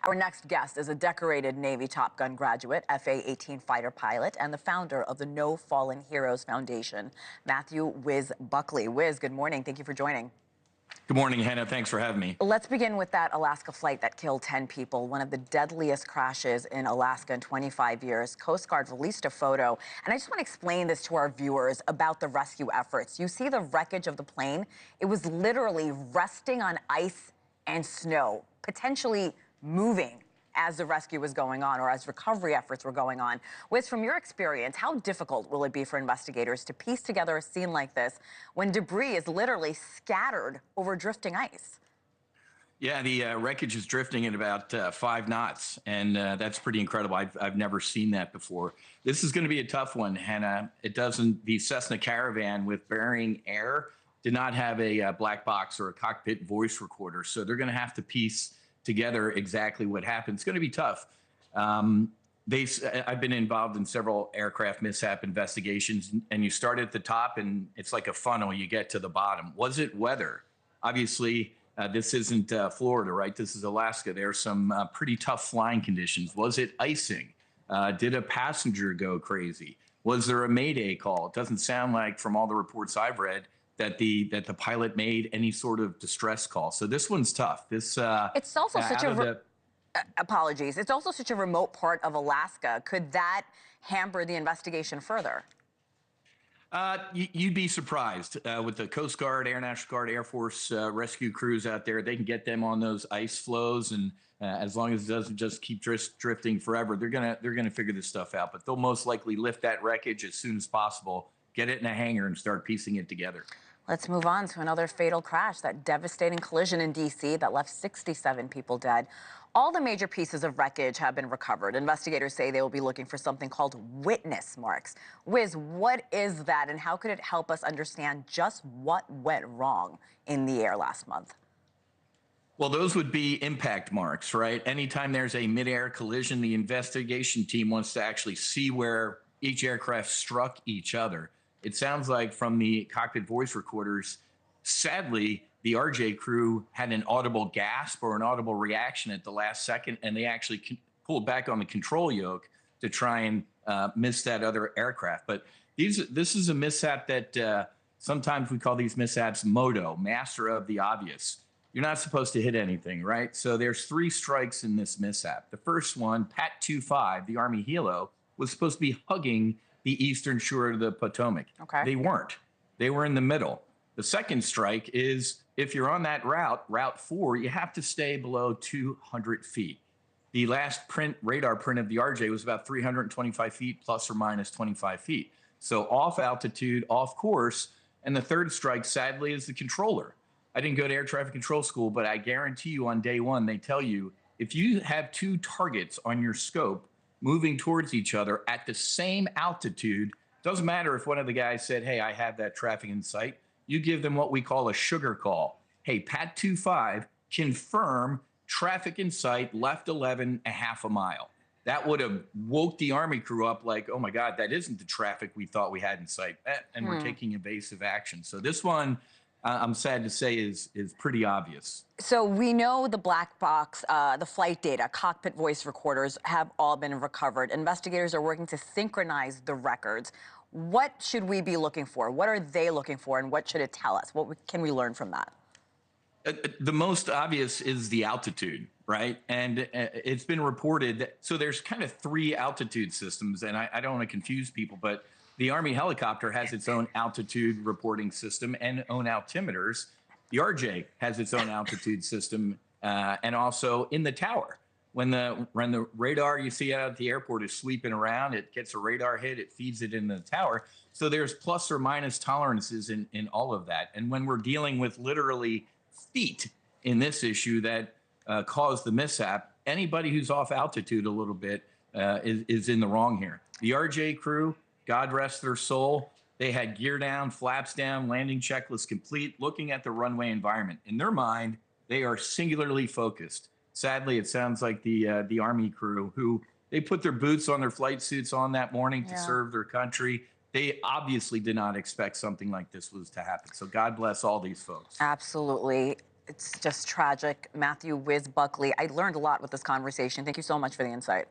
Our next guest is a decorated Navy Top Gun graduate, FA-18 fighter pilot, and the founder of the No Fallen Heroes Foundation, Matthew Whiz Buckley. Whiz, good morning. Thank you for joining. Good morning, Hannah. Thanks for having me. Let's begin with that Alaska flight that killed 10 people, one of the deadliest crashes in Alaska in 25 years. Coast Guard released a photo, and I just want to explain this to our viewers about the rescue efforts. You see the wreckage of the plane? It was literally resting on ice and snow, potentially moving as the rescue was going on or as recovery efforts were going on. Whiz, from your experience, how difficult will it be for investigators to piece together a scene like this when debris is literally scattered over drifting ice? Yeah, the wreckage is drifting at about 5 knots, and that's pretty incredible. I've never seen that before. This is going to be a tough one, Hannah. The Cessna Caravan with Bering Air did not have a black box or a cockpit voice recorder, so they're going to have to piece together exactly what happened. It's going to be tough. I've been involved in several aircraft mishap investigations, and you start at the top, and it's like a funnel. You get to the bottom. Was it weather? Obviously, this isn't Florida, right? This is Alaska. There are some pretty tough flying conditions. Was it icing? Did a passenger go crazy? Was there a mayday call? It doesn't sound like, from all the reports I've read, that the pilot made any sort of distress call. So this one's tough. It's also such a apologies. It's also such a remote part of Alaska. Could that hamper the investigation further? You'd be surprised with the Coast Guard, Air National Guard, Air Force rescue crews out there. They can get them on those ice floes, and as long as it doesn't just keep drifting forever, they're gonna figure this stuff out. But they'll most likely lift that wreckage as soon as possible, get it in a hangar, and start piecing it together. Let's move on to another fatal crash, that devastating collision in D.C. that left 67 people dead. All the major pieces of wreckage have been recovered. Investigators say they will be looking for something called witness marks. Whiz, what is that, and how could it help us understand just what went wrong in the air last month? Well, those would be impact marks, right? Anytime there's a mid-air collision, the investigation team wants to actually see where each aircraft struck each other. It sounds like from the cockpit voice recorders, sadly, the RJ crew had an audible gasp or an audible reaction at the last second, and they actually pulled back on the control yoke to try and miss that other aircraft. But this is a mishap that sometimes we call these mishaps moto, master of the obvious. You're not supposed to hit anything, right? So there's 3 strikes in this mishap. The first one, Pat 25, the Army helo, was supposed to be hugging the eastern shore of the Potomac. Okay. They weren't. They were in the middle. The second strike is, if you're on that route, Route 4, you have to stay below 200 feet. The last radar print of the RJ was about 325 feet plus or minus 25 feet. So off altitude, off course. And the third strike, sadly, is the controller. I didn't go to air traffic control school, but I guarantee you on day one, they tell you, if you have 2 targets on your scope moving towards each other at the same altitude, doesn't matter if one of the guys said, hey, I have that traffic in sight, you give them what we call a sugar call. Hey, Pat 25, confirm traffic in sight, left 11, a half a mile. That would have woke the Army crew up like, oh my God, that isn't the traffic we thought we had in sight. And we're taking evasive action. So this one, I'm sad to say, is pretty obvious. So we know the black box, the flight data, cockpit voice recorders have all been recovered. Investigators are working to synchronize the records. What should we be looking for? What are they looking for, and what should it tell us? What can we learn from that? The most obvious is the altitude, right? And it's been reported that, so there's kind of 3 altitude systems, and I don't want to confuse people, but the Army helicopter has its own altitude reporting system and own altimeters. The RJ has its own altitude system, and also in the tower. When the radar you see out at the airport is sweeping around, it gets a radar hit, it feeds it into the tower. So there's plus or minus tolerances in all of that. And when we're dealing with literally feet in this issue that caused the mishap, anybody who's off altitude a little bit is in the wrong here. The RJ crew, God rest their soul, they had gear down, flaps down, landing checklist complete, looking at the runway environment. In their mind, they are singularly focused. Sadly, it sounds like the Army crew, who they put their boots on, their flight suits on that morning to serve their country. They obviously did not expect something like this was to happen. So God bless all these folks. Absolutely. It's just tragic. Matthew Whiz Buckley, I learned a lot with this conversation. Thank you so much for the insight.